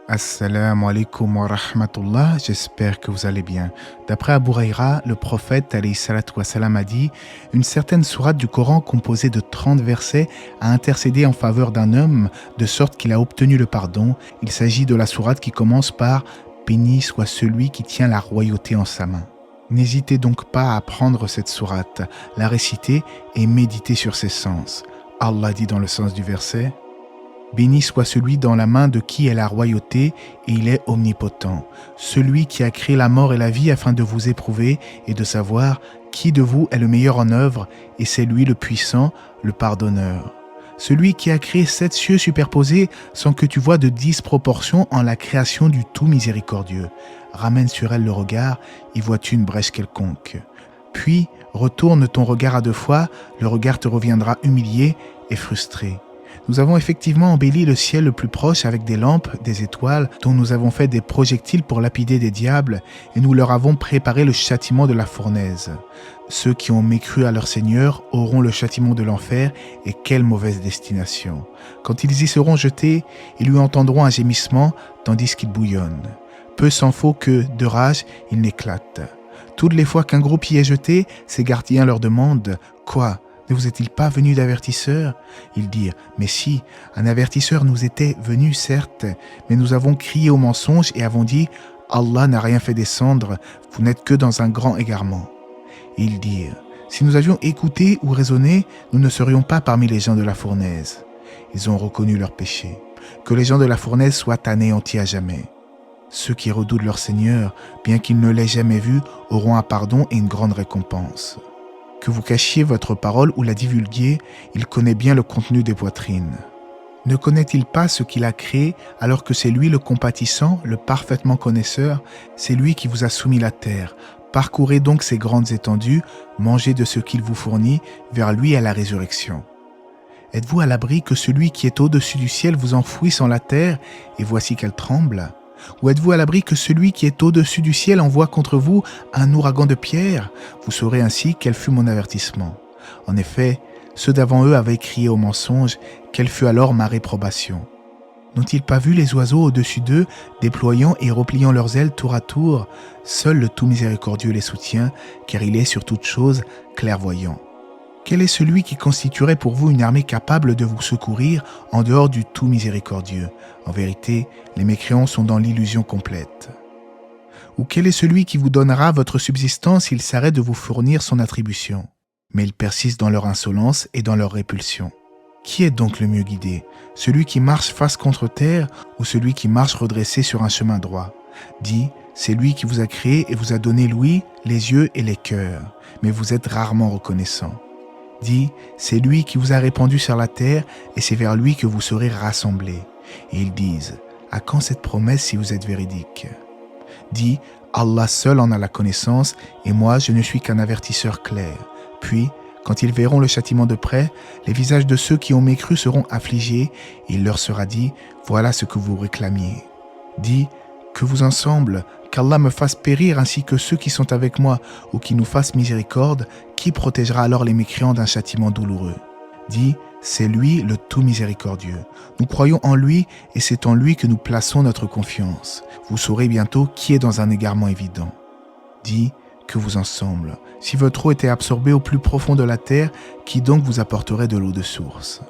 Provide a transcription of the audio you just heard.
Assalamu alaikum wa rahmatullah, j'espère que vous allez bien. D'après Abu Huraira, le prophète alayhi salatu wassalam a dit « Une certaine sourate du Coran composée de 30 versets a intercédé en faveur d'un homme de sorte qu'il a obtenu le pardon. Il s'agit de la sourate qui commence par « Béni soit celui qui tient la royauté en sa main ». N'hésitez donc pas à prendre cette sourate, la réciter et méditer sur ses sens. Allah dit dans le sens du verset « Béni soit celui dans la main de qui est la royauté, et il est omnipotent. Celui qui a créé la mort et la vie afin de vous éprouver et de savoir qui de vous est le meilleur en œuvre, et c'est lui le puissant, le pardonneur. Celui qui a créé 7 cieux superposés sans que tu vois de disproportion en la création du tout miséricordieux. Ramène sur elle le regard, y vois-tu une brèche quelconque. Puis, retourne ton regard à 2 fois, le regard te reviendra humilié et frustré. Nous avons effectivement embelli le ciel le plus proche avec des lampes, des étoiles, dont nous avons fait des projectiles pour lapider des diables, et nous leur avons préparé le châtiment de la fournaise. Ceux qui ont mécru à leur Seigneur auront le châtiment de l'enfer, et quelle mauvaise destination. Quand ils y seront jetés, ils lui entendront un gémissement, tandis qu'il bouillonne. Peu s'en faut que, de rage, il n'éclate. Toutes les fois qu'un groupe y est jeté, ses gardiens leur demandent « Quoi ? Ne vous est-il pas venu d'avertisseur ?» Ils dirent « Mais si, un avertisseur nous était venu, certes, mais nous avons crié au mensonge et avons dit « Allah n'a rien fait descendre, vous n'êtes que dans un grand égarement. » Ils dirent « Si nous avions écouté ou raisonné, nous ne serions pas parmi les gens de la fournaise. » Ils ont reconnu leur péché. Que les gens de la fournaise soient anéantis à jamais. Ceux qui redoutent leur Seigneur, bien qu'ils ne l'aient jamais vu, auront un pardon et une grande récompense. Que vous cachiez votre parole ou la divulguiez, il connaît bien le contenu des poitrines. Ne connaît-il pas ce qu'il a créé alors que c'est lui le compatissant, le parfaitement connaisseur, c'est lui qui vous a soumis la terre. Parcourez donc ces grandes étendues, mangez de ce qu'il vous fournit, vers lui à la résurrection. Êtes-vous à l'abri que celui qui est au-dessus du ciel vous enfouisse en la terre, et voici qu'elle tremble ? Ou êtes-vous à l'abri que celui qui est au-dessus du ciel envoie contre vous un ouragan de pierre? Vous saurez ainsi quel fut mon avertissement. En effet, ceux d'avant eux avaient crié au mensonge, quelle fut alors ma réprobation? N'ont-ils pas vu les oiseaux au-dessus d'eux, déployant et repliant leurs ailes tour à tour? Seul le tout miséricordieux les soutient, car il est sur toute chose clairvoyant. Quel est celui qui constituerait pour vous une armée capable de vous secourir en dehors du tout miséricordieux? En vérité, les mécréants sont dans l'illusion complète. Ou quel est celui qui vous donnera votre subsistance s'il s'arrête de vous fournir son attribution? Mais ils persistent dans leur insolence et dans leur répulsion. Qui est donc le mieux guidé? Celui qui marche face contre terre ou celui qui marche redressé sur un chemin droit? Dis, c'est lui qui vous a créé et vous a donné l'ouïe, les yeux et les cœurs, mais vous êtes rarement reconnaissant. Dis, c'est lui qui vous a répandu sur la terre et c'est vers lui que vous serez rassemblés. Et ils disent, à quand cette promesse si vous êtes véridique? Dis, Allah seul en a la connaissance et moi je ne suis qu'un avertisseur clair. Puis, quand ils verront le châtiment de près, les visages de ceux qui ont mécru seront affligés et il leur sera dit, voilà ce que vous réclamiez. Dis, que vous ensemble, qu'Allah me fasse périr ainsi que ceux qui sont avec moi ou qui nous fassent miséricorde, qui protégera alors les mécréants d'un châtiment douloureux? Dis, c'est lui le tout miséricordieux. Nous croyons en lui et c'est en lui que nous plaçons notre confiance. Vous saurez bientôt qui est dans un égarement évident. Dis, que vous ensemble, si votre eau était absorbée au plus profond de la terre, qui donc vous apporterait de l'eau de source?